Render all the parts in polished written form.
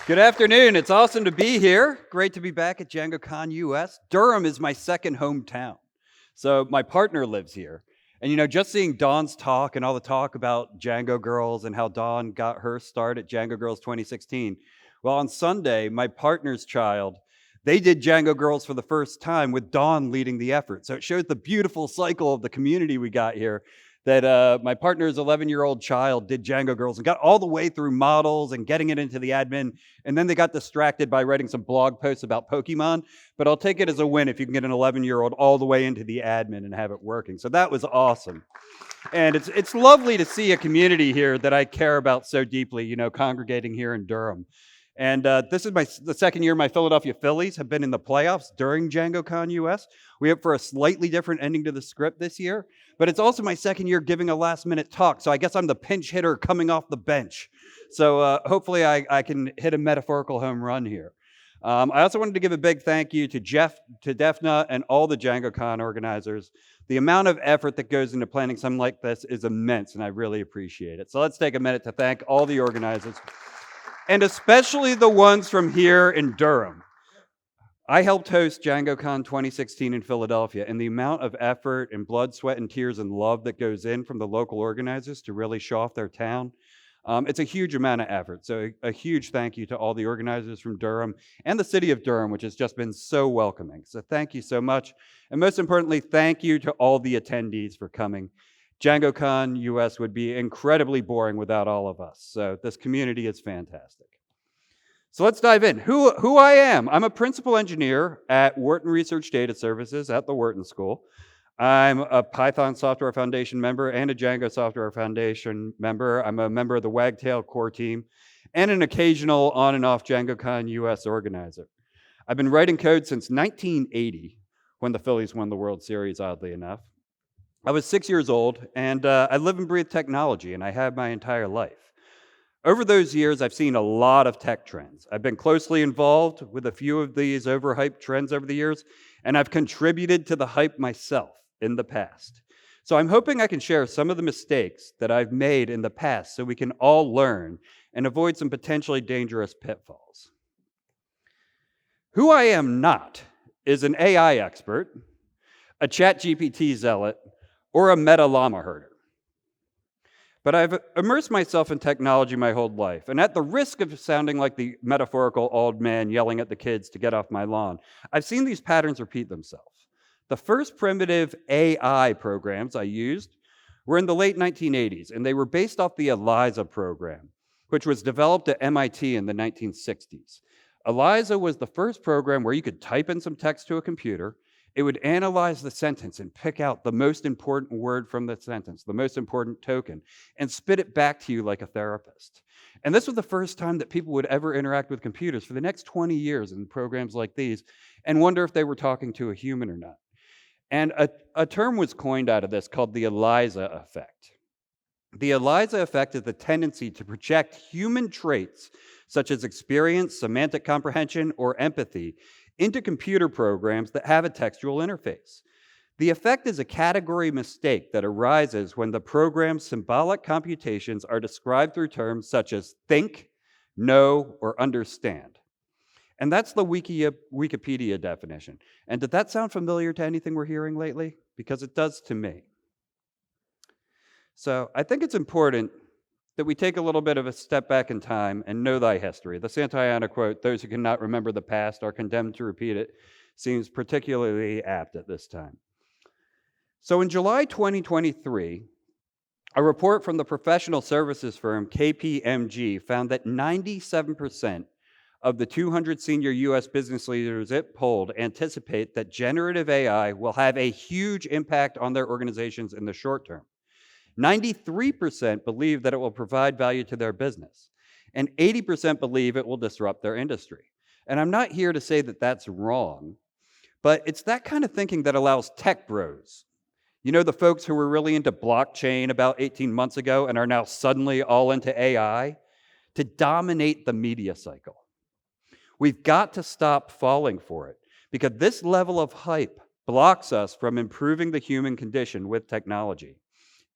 Good afternoon. It's awesome to be here. Great to be back at DjangCon US. Durham is my second hometown. So my partner lives here. And just seeing Dawn's talk and all the talk about Django Girls and how Dawn got her start at Django Girls 2016. Well, on Sunday, my partner's child, they did Django Girls for the first time with Dawn leading the effort. So it shows the beautiful cycle of the community we got here, that my partner's 11-year-old child did Django Girls and got all the way through models and getting it into the admin. And then they got distracted by writing some blog posts about Pokemon. But I'll take it as a win if you can get an 11-year-old all the way into the admin and have it working. So that was awesome. And it's lovely to see a community here that I care about so deeply, congregating here in Durham. And this is the second year my Philadelphia Phillies have been in the playoffs during DjangCon US. We hope for a slightly different ending to the script this year. But it's also my second year giving a last-minute talk, so I guess I'm the pinch hitter coming off the bench. So hopefully I can hit a metaphorical home run here. I also wanted to give a big thank you to Jeff, to DEFNA, and all the DjangCon organizers. The amount of effort that goes into planning something like this is immense, and I really appreciate it. So let's take a minute to thank all the organizers, and especially the ones from here in Durham. I helped host DjangCon 2016 in Philadelphia, and the amount of effort and blood, sweat, and tears and love that goes in from the local organizers to really show off their town, it's a huge amount of effort. So a huge thank you to all the organizers from Durham and the city of Durham, which has just been so welcoming. So thank you so much. And most importantly, thank you to all the attendees for coming. DjangCon US would be incredibly boring without all of us. So this community is fantastic. So let's dive in. Who I am. I'm a principal engineer at Wharton Research Data Services at the Wharton School. I'm a Python Software Foundation member and a Django Software Foundation member. I'm a member of the Wagtail core team and an occasional on and off DjangCon US organizer. I've been writing code since 1980 when the Phillies won the World Series, oddly enough. I was 6 years old, and I live and breathe technology, and I have my entire life. Over those years, I've seen a lot of tech trends. I've been closely involved with a few of these overhyped trends over the years, and I've contributed to the hype myself in the past. So I'm hoping I can share some of the mistakes that I've made in the past so we can all learn and avoid some potentially dangerous pitfalls. Who I am not is an AI expert, a ChatGPT zealot, or a Meta llama herder. But I've immersed myself in technology my whole life, and at the risk of sounding like the metaphorical old man yelling at the kids to get off my lawn, I've seen these patterns repeat themselves. The first primitive AI programs I used were in the late 1980s, and they were based off the ELIZA program, which was developed at MIT in the 1960s. ELIZA was the first program where you could type in some text to a computer. It would analyze the sentence and pick out the most important word from the sentence, the most important token, and spit it back to you like a therapist. And this was the first time that people would ever interact with computers for the next 20 years in programs like these and wonder if they were talking to a human or not. And a term was coined out of this called the ELIZA effect. The ELIZA effect is the tendency to project human traits such as experience, semantic comprehension, or empathy into computer programs that have a textual interface. The effect is a category mistake that arises when the program's symbolic computations are described through terms such as think, know, or understand. And that's the Wikipedia definition. And did that sound familiar to anything we're hearing lately? Because it does to me. So I think it's important that we take a little bit of a step back in time and know thy history. The Santayana quote, "Those who cannot remember the past are condemned to repeat it," seems particularly apt at this time. So in July 2023, a report from the professional services firm KPMG found that 97% of the 200 senior US business leaders it polled anticipate that generative AI will have a huge impact on their organizations in the short term. 93% believe that it will provide value to their business, and 80% believe it will disrupt their industry. And I'm not here to say that that's wrong, but it's that kind of thinking that allows tech bros, the folks who were really into blockchain about 18 months ago and are now suddenly all into AI, to dominate the media cycle. We've got to stop falling for it, because this level of hype blocks us from improving the human condition with technology.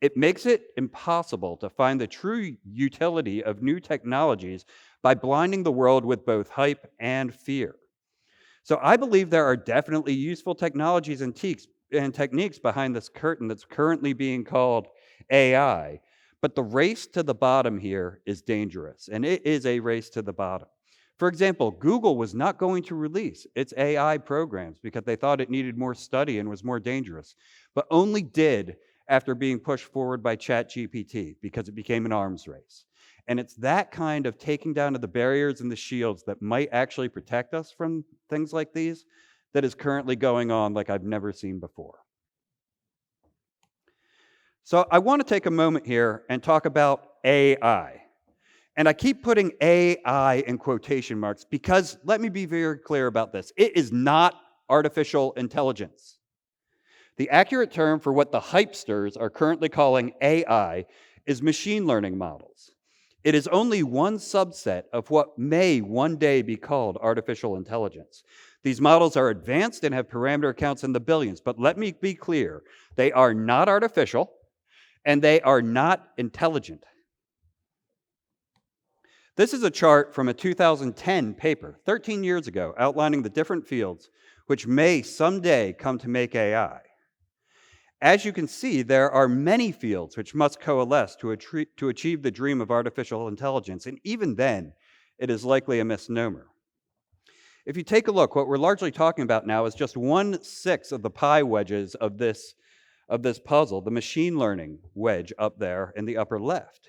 It makes it impossible to find the true utility of new technologies by blinding the world with both hype and fear. So I believe there are definitely useful technologies and techniques behind this curtain that's currently being called AI. But the race to the bottom here is dangerous, and it is a race to the bottom. For example, Google was not going to release its AI programs because they thought it needed more study and was more dangerous, but only did after being pushed forward by ChatGPT because it became an arms race. And it's that kind of taking down of the barriers and the shields that might actually protect us from things like these that is currently going on like I've never seen before. So I want to take a moment here and talk about AI. And I keep putting AI in quotation marks because let me be very clear about this. It is not artificial intelligence. The accurate term for what the hypesters are currently calling AI is machine learning models. It is only one subset of what may one day be called artificial intelligence. These models are advanced and have parameter counts in the billions, but let me be clear, they are not artificial and they are not intelligent. This is a chart from a 2010 paper, 13 years ago, outlining the different fields which may someday come to make AI. As you can see, there are many fields which must coalesce to achieve the dream of artificial intelligence, and even then, it is likely a misnomer. If you take a look, what we're largely talking about now is just 1/6 of the pie wedges of this puzzle, the machine learning wedge up there in the upper left.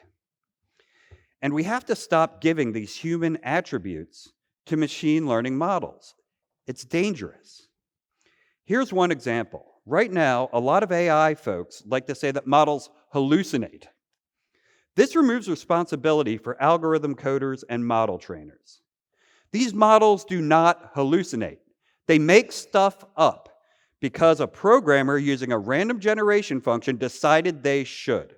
And we have to stop giving these human attributes to machine learning models. It's dangerous. Here's one example. Right now, a lot of AI folks like to say that models hallucinate. This removes responsibility for algorithm coders and model trainers. These models do not hallucinate. They make stuff up because a programmer using a random generation function decided they should.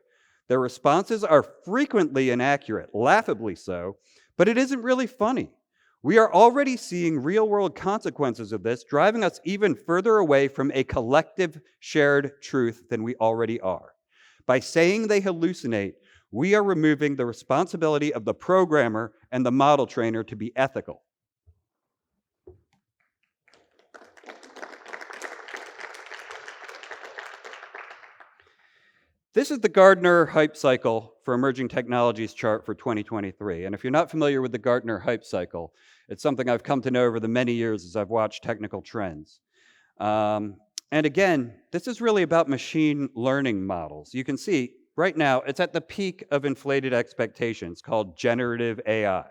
Their responses are frequently inaccurate, laughably so, but it isn't really funny. We are already seeing real-world consequences of this, driving us even further away from a collective shared truth than we already are. By saying they hallucinate, we are removing the responsibility of the programmer and the model trainer to be ethical. This is the Gartner Hype Cycle for Emerging Technologies chart for 2023. And if you're not familiar with the Gartner Hype Cycle, it's something I've come to know over the many years as I've watched technical trends. And again, this is really about machine learning models. You can see right now, it's at the peak of inflated expectations called generative AI.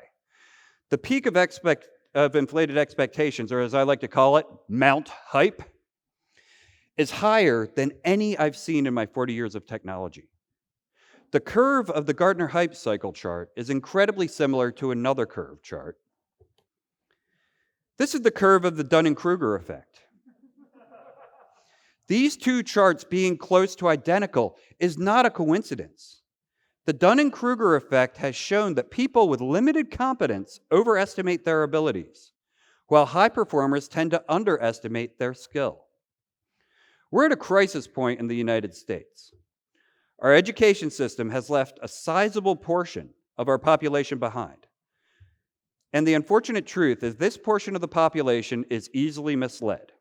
The peak of inflated expectations, or as I like to call it, Mount Hype, is higher than any I've seen in my 40 years of technology. The curve of the Gartner Hype Cycle chart is incredibly similar to another curve chart. This is the curve of the Dunning-Kruger effect. These two charts being close to identical is not a coincidence. The Dunning-Kruger effect has shown that people with limited competence overestimate their abilities, while high performers tend to underestimate their skill. We're at a crisis point in the United States. Our education system has left a sizable portion of our population behind. And the unfortunate truth is this portion of the population is easily misled.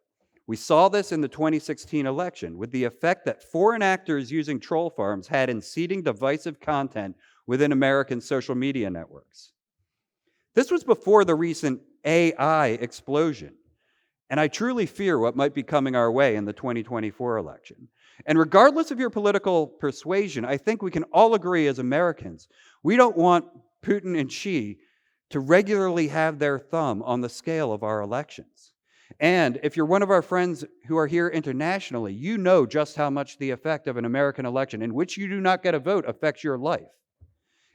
We saw this in the 2016 election with the effect that foreign actors using troll farms had in seeding divisive content within American social media networks. This was before the recent AI explosion. And I truly fear what might be coming our way in the 2024 election. And regardless of your political persuasion, I think we can all agree as Americans, we don't want Putin and Xi to regularly have their thumb on the scale of our elections. And if you're one of our friends who are here internationally, you know just how much the effect of an American election in which you do not get a vote affects your life.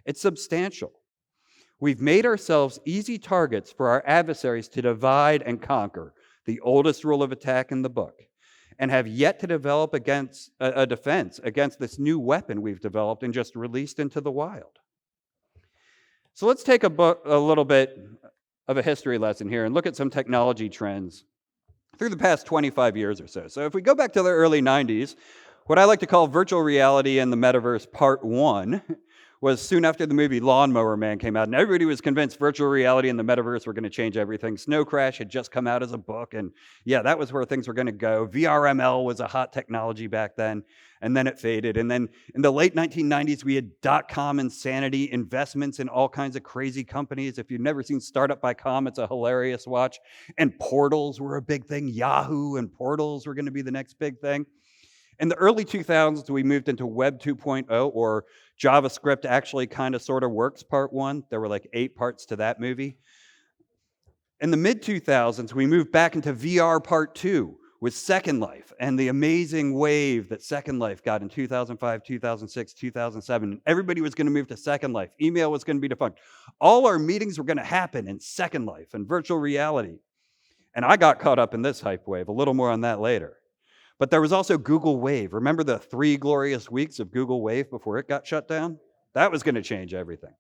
It's substantial. We've made ourselves easy targets for our adversaries to divide and conquer, the oldest rule of attack in the book, and have yet to develop against a defense against this new weapon we've developed and just released into the wild. So let's take a little bit of a history lesson here and look at some technology trends through the past 25 years or so. So if we go back to the early 90s, what I like to call virtual reality and the metaverse part 1 was soon after the movie Lawnmower Man came out, and everybody was convinced virtual reality and the metaverse were going to change everything. Snow Crash had just come out as a book, and yeah, that was where things were going to go. VRML was a hot technology back then, and then it faded. And then in the late 1990s, we had dot-com insanity, investments in all kinds of crazy companies. If you've never seen Startup by Com, it's a hilarious watch. And portals were a big thing. Yahoo and portals were going to be the next big thing. In the early 2000s, we moved into Web 2.0, or JavaScript actually kind of sort of works part 1. There were like 8 parts to that movie. In the mid-2000s, we moved back into VR part 2 with Second Life and the amazing wave that Second Life got in 2005, 2006, 2007. Everybody was going to move to Second Life. Email was going to be defunct. All our meetings were going to happen in Second Life and virtual reality. And I got caught up in this hype wave. A little more on that later. But there was also Google Wave. Remember the 3 glorious weeks of Google Wave before it got shut down? That was going to change everything.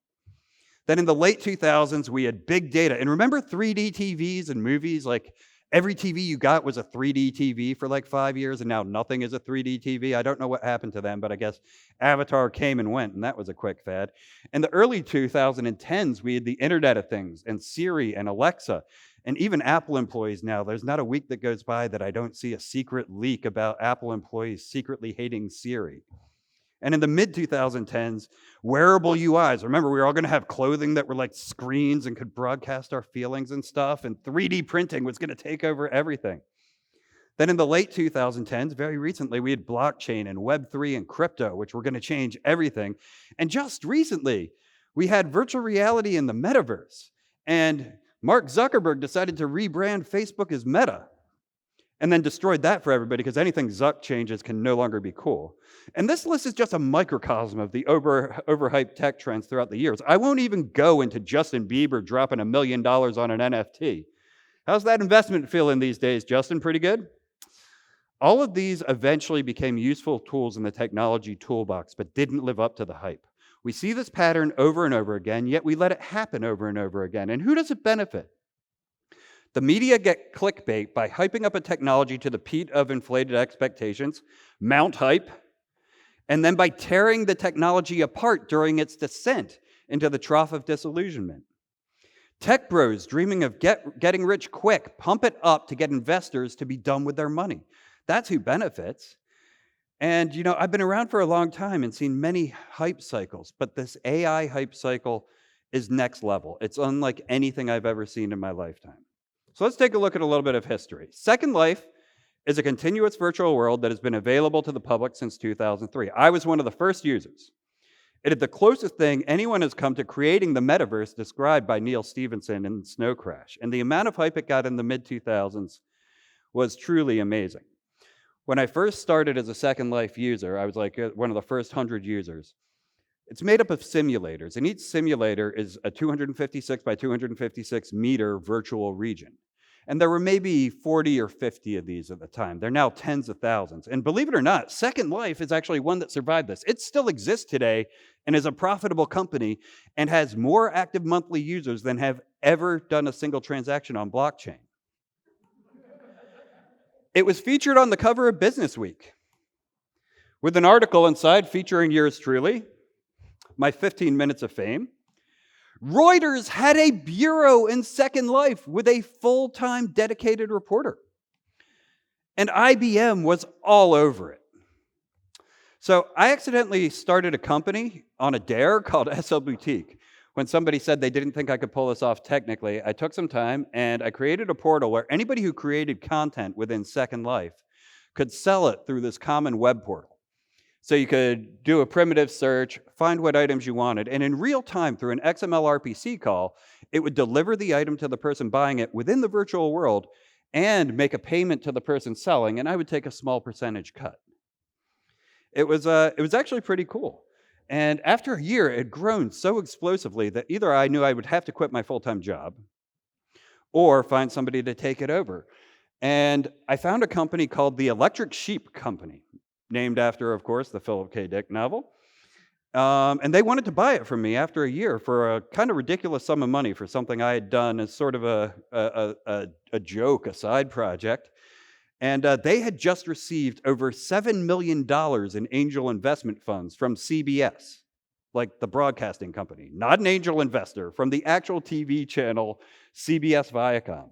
Then in the late 2000s, we had big data. And remember 3D TVs and movies? Like every TV you got was a 3D TV for like 5 years, and now nothing is a 3D TV. I don't know what happened to them, but I guess Avatar came and went, and that was a quick fad. In the early 2010s, we had the Internet of Things and Siri and Alexa. And even Apple employees now, there's not a week that goes by that I don't see a secret leak about Apple employees secretly hating Siri. And in the mid-2010s, wearable UIs. Remember, we were all going to have clothing that were like screens and could broadcast our feelings and stuff, and 3D printing was going to take over everything. Then in the late 2010s, very recently, we had blockchain and Web3 and crypto, which were going to change everything. And just recently, we had virtual reality in the metaverse. And Mark Zuckerberg decided to rebrand Facebook as Meta, and then destroyed that for everybody because anything Zuck changes can no longer be cool. And this list is just a microcosm of the overhyped tech trends throughout the years. I won't even go into Justin Bieber dropping $1 million on an NFT. How's that investment feeling these days, Justin? Pretty good? All of these eventually became useful tools in the technology toolbox, but didn't live up to the hype. We see this pattern over and over again, yet we let it happen over and over again. And who does it benefit? The media get clickbait by hyping up a technology to the peak of inflated expectations, mount hype, and then by tearing the technology apart during its descent into the trough of disillusionment. Tech bros dreaming of getting rich quick pump it up to get investors to be done with their money. That's who benefits. And, you know, I've been around for a long time and seen many hype cycles, but this AI hype cycle is next level. It's unlike anything I've ever seen in my lifetime. So let's take a look at a little bit of history. Second Life is a continuous virtual world that has been available to the public since 2003. I was one of the first users. It is the closest thing anyone has come to creating the metaverse described by Neil Stephenson in Snow Crash. And the amount of hype it got in the mid-2000s was truly amazing. When I first started as a Second Life user, I was like one of the first 100 users. It's made up of simulators, and each simulator is a 256 by 256 meter virtual region. And there were maybe 40 or 50 of these at the time. They're now tens of thousands. And believe it or not, Second Life is actually one that survived this. It still exists today and is a profitable company and has more active monthly users than have ever done a single transaction on blockchain. It was featured on the cover of Business Week with an article inside featuring yours truly, my 15 minutes of fame. Reuters had a bureau in Second Life with a full-time dedicated reporter. And IBM was all over it. So I accidentally started a company on a dare called SL Boutique. When somebody said they didn't think I could pull this off technically, I took some time and I created a portal where anybody who created content within Second Life could sell it through this common web portal. So you could do a primitive search, find what items you wanted, and in real time through an XML RPC call, it would deliver the item to the person buying it within the virtual world and make a payment to the person selling, and I would take a small percentage cut. It was actually pretty cool. And after a year, it had grown so explosively that either I knew I would have to quit my full-time job or find somebody to take it over. And I found a company called the Electric Sheep Company, named after, of course, the Philip K. Dick novel. And they wanted to buy it from me after a year for a kind of ridiculous sum of money for something I had done as sort of a joke, a side project. And they had just received over $7 million in angel investment funds from CBS, like the broadcasting company, not an angel investor, from the actual TV channel CBS Viacom.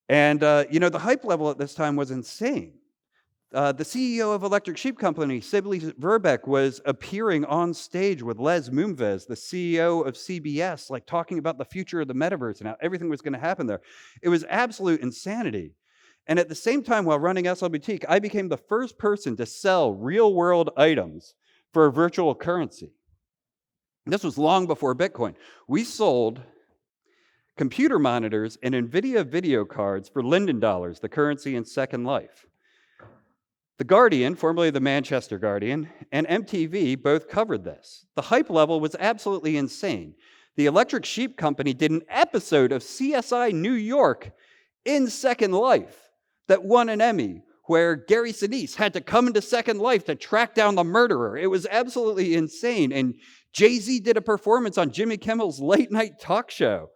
And, the hype level at this time was insane. The CEO of Electric Sheep Company, Sibley Verbeck, was appearing on stage with Les Moonves, the CEO of CBS, like talking about the future of the metaverse and how everything was going to happen there. It was absolute insanity. And at the same time, while running SL Boutique, I became the first person to sell real-world items for a virtual currency. This was long before Bitcoin. We sold computer monitors and NVIDIA video cards for Linden dollars, the currency in Second Life. The Guardian, formerly the Manchester Guardian, and MTV both covered this. The hype level was absolutely insane. The Electric Sheep Company did an episode of CSI New York in Second Life that won an Emmy, where Gary Sinise had to come into Second Life to track down the murderer. It was absolutely insane. And Jay-Z did a performance on Jimmy Kimmel's late night talk show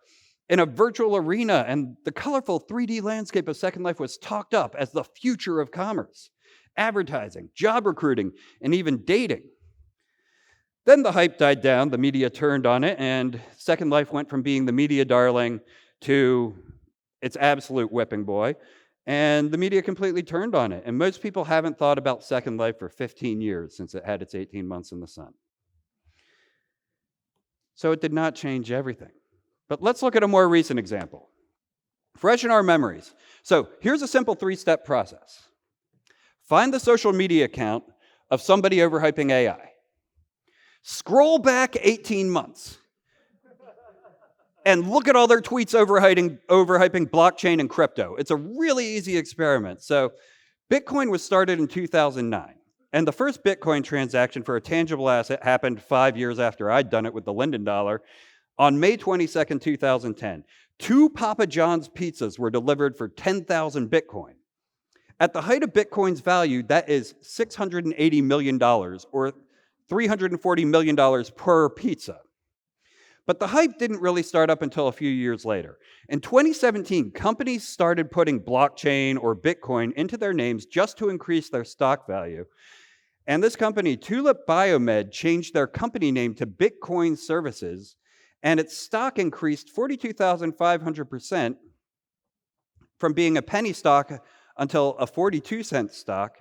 in a virtual arena, and the colorful 3D landscape of Second Life was talked up as the future of commerce, advertising, job recruiting, and even dating. Then the hype died down, the media turned on it, and Second Life went from being the media darling to its absolute whipping boy, and the media completely turned on it. And most people haven't thought about Second Life for 15 years since it had its 18 months in the sun. So it did not change everything. But let's look at a more recent example. Fresh in our memories. So here's a simple 3-step process. Find the social media account of somebody overhyping AI. Scroll back 18 months and look at all their tweets overhyping blockchain and crypto. It's a really easy experiment. So Bitcoin was started in 2009, and the first Bitcoin transaction for a tangible asset happened 5 years after I'd done it with the Linden dollar on May 22nd, 2010. 2 Papa John's pizzas were delivered for 10,000 Bitcoin. At the height of Bitcoin's value, that is $680 million, or $340 million per pizza. But the hype didn't really start up until a few years later. In 2017, companies started putting blockchain or Bitcoin into their names just to increase their stock value. And this company, Tulip Biomed, changed their company name to Bitcoin Services, and its stock increased 42,500% from being a penny stock until a 42-cent stock,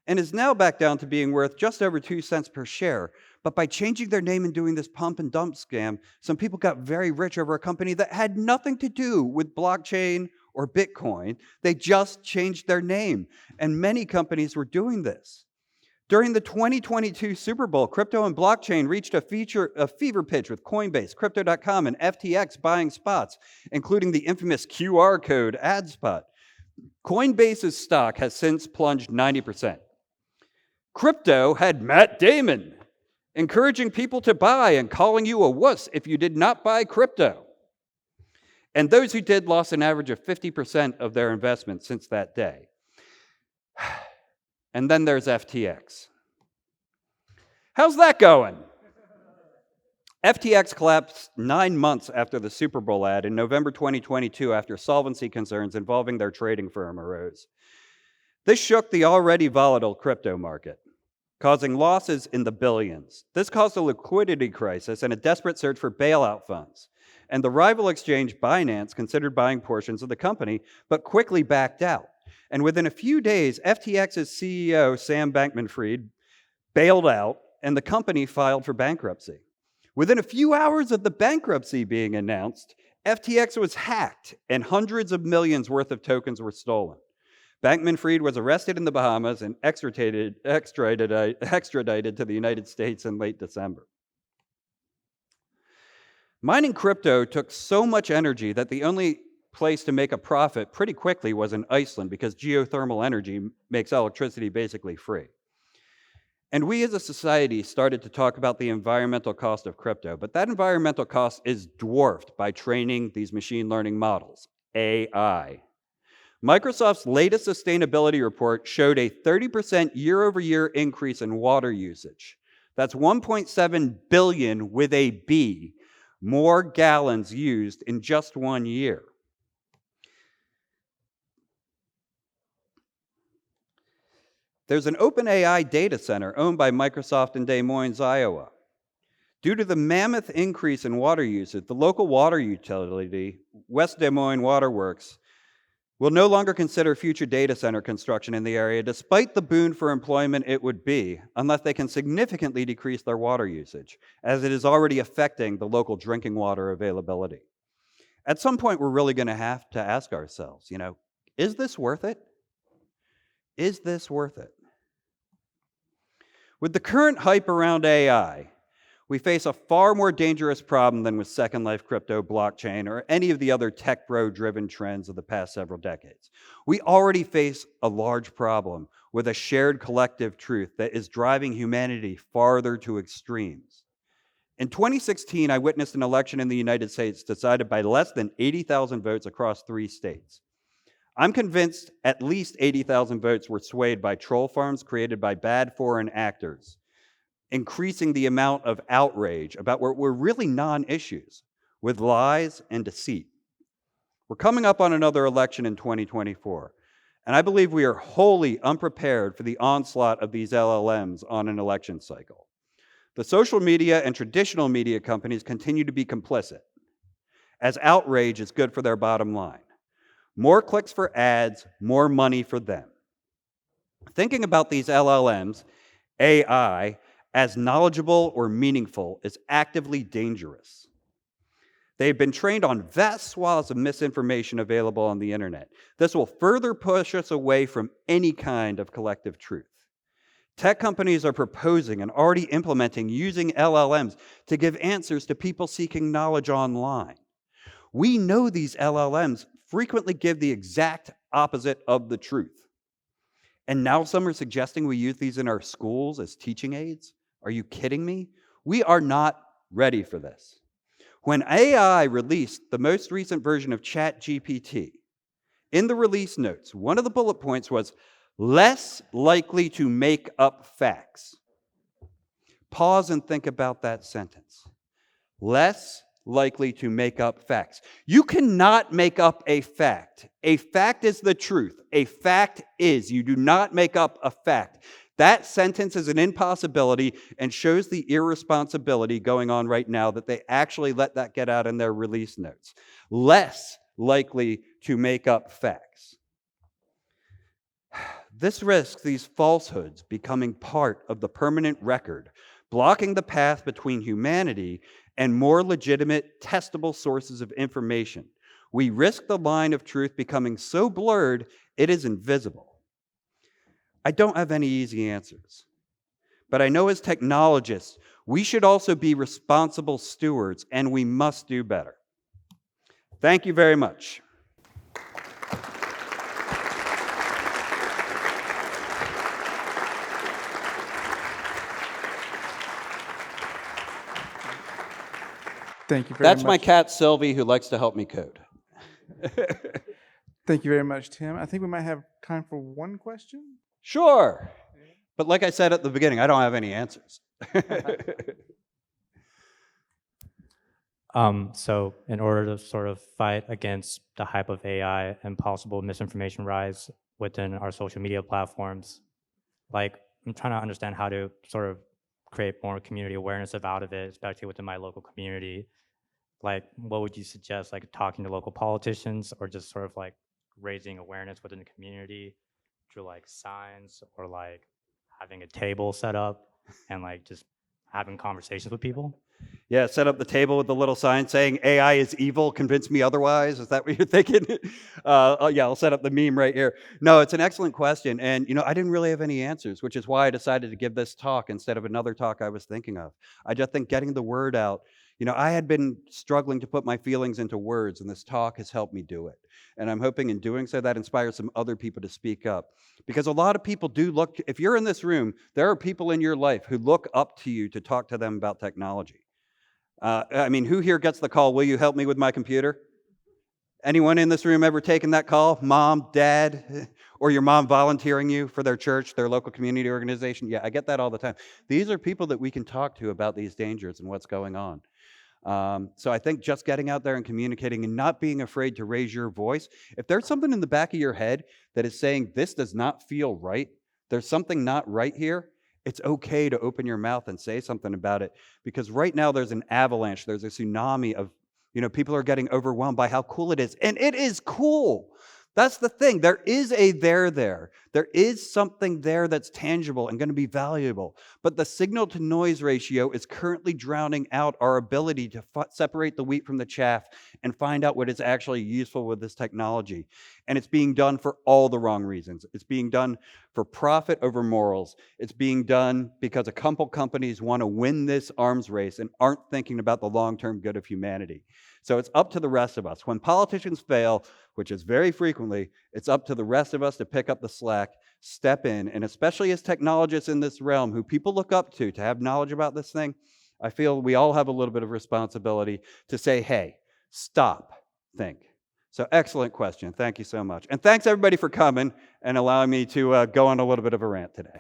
and is now back down to being worth just over 2 cents per share. But by changing their name and doing this pump and dump scam, some people got very rich over a company that had nothing to do with blockchain or Bitcoin. They just changed their name, and many companies were doing this. During the 2022 Super Bowl, crypto and blockchain reached a fever pitch with Coinbase, Crypto.com, and FTX buying spots, including the infamous QR code ad spot. Coinbase's stock has since plunged 90%. Crypto had Matt Damon encouraging people to buy and calling you a wuss if you did not buy crypto. And those who did lost an average of 50% of their investment since that day. And then there's FTX. How's that going? FTX collapsed 9 months after the Super Bowl ad in November 2022 after solvency concerns involving their trading firm arose. This shook the already volatile crypto market, causing losses in the billions. This caused a liquidity crisis and a desperate search for bailout funds. And the rival exchange Binance considered buying portions of the company, but quickly backed out. And within a few days, FTX's CEO, Sam Bankman-Fried, bailed out, and the company filed for bankruptcy. Within a few hours of the bankruptcy being announced, FTX was hacked, and hundreds of millions worth of tokens were stolen. Bankman-Fried was arrested in the Bahamas and extradited to the United States in late December. Mining crypto took so much energy that the only place to make a profit pretty quickly was in Iceland, because geothermal energy makes electricity basically free. And we as a society started to talk about the environmental cost of crypto, but that environmental cost is dwarfed by training these machine learning models, AI. Microsoft's latest sustainability report showed a 30% year-over-year increase in water usage. That's 1.7 billion with a B, more gallons used in just 1 year. There's an OpenAI data center owned by Microsoft in Des Moines, Iowa. Due to the mammoth increase in water usage, the local water utility, West Des Moines Water Works, will no longer consider future data center construction in the area, despite the boon for employment it would be, unless they can significantly decrease their water usage, as it is already affecting the local drinking water availability. At some point, we're really going to have to ask ourselves, is this worth it? Is this worth it? With the current hype around AI, we face a far more dangerous problem than with Second Life crypto, blockchain, or any of the other tech bro-driven trends of the past several decades. We already face a large problem with a shared collective truth that is driving humanity farther to extremes. In 2016, I witnessed an election in the United States decided by less than 80,000 votes across 3 states. I'm convinced at least 80,000 votes were swayed by troll farms created by bad foreign actors, increasing the amount of outrage about what were really non-issues with lies and deceit. We're coming up on another election in 2024, and I believe we are wholly unprepared for the onslaught of these LLMs on an election cycle. The social media and traditional media companies continue to be complicit, as outrage is good for their bottom line. More clicks for ads, more money for them. Thinking about these LLMs, AI, as knowledgeable or meaningful is actively dangerous. They've been trained on vast swaths of misinformation available on the internet. This will further push us away from any kind of collective truth. Tech companies are proposing and already implementing using LLMs to give answers to people seeking knowledge online. We know these LLMs frequently give the exact opposite of the truth. And now some are suggesting we use these in our schools as teaching aids? Are you kidding me? We are not ready for this. When AI released the most recent version of ChatGPT, in the release notes, one of the bullet points was, less likely to make up facts. Pause and think about that sentence. Less likely to make up facts. You cannot make up a fact. A fact is the truth. A fact is. You do not make up a fact. That sentence is an impossibility and shows the irresponsibility going on right now that they actually let that get out in their release notes. Less likely to make up facts. This risks these falsehoods becoming part of the permanent record, blocking the path between humanity and more legitimate, testable sources of information. We risk the line of truth becoming so blurred, it is invisible. I don't have any easy answers, but I know as technologists, we should also be responsible stewards, and we must do better. Thank you very much. Thank you very much. That's my cat, Sylvie, who likes to help me code. Thank you very much, Tim. I think we might have time for one question. Sure. But like I said at the beginning, I don't have any answers. So in order to sort of fight against the hype of AI and possible misinformation rise within our social media platforms, I'm trying to understand how to sort of create more community awareness about it, especially within my local community. What would you suggest, talking to local politicians or just sort of raising awareness within the community through signs or having a table set up and just having conversations with people? Yeah, set up the table with the little sign saying AI is evil, convince me otherwise. Is that what you're thinking? Yeah, I'll set up the meme right here. No, it's an excellent question. And, I didn't really have any answers, which is why I decided to give this talk instead of another talk I was thinking of. I just think getting the word out, I had been struggling to put my feelings into words, and this talk has helped me do it. And I'm hoping in doing so that inspires some other people to speak up. Because a lot of people do look, if you're in this room, there are people in your life who look up to you to talk to them about technology. Who here gets the call, will you help me with my computer? Anyone in this room ever taken that call? Mom, dad, or your mom volunteering you for their church, their local community organization? Yeah, I get that all the time. These are people that we can talk to about these dangers and what's going on. So I think just getting out there and communicating and not being afraid to raise your voice. If there's something in the back of your head that is saying this does not feel right, there's something not right here, it's okay to open your mouth and say something about it, because right now there's an avalanche, there's a tsunami of, people are getting overwhelmed by how cool it is. And it is cool. That's the thing. There is a there. There is something there that's tangible and going to be valuable. But the signal to noise ratio is currently drowning out our ability to separate the wheat from the chaff and find out what is actually useful with this technology. And it's being done for all the wrong reasons. It's being done for profit over morals. It's being done because a couple companies want to win this arms race and aren't thinking about the long-term good of humanity. So it's up to the rest of us. When politicians fail, which is very frequently, it's up to the rest of us to pick up the slack, step in, and especially as technologists in this realm who people look up to have knowledge about this thing, I feel we all have a little bit of responsibility to say, hey, stop, think. So excellent question. Thank you so much. And thanks everybody for coming and allowing me to go on a little bit of a rant today.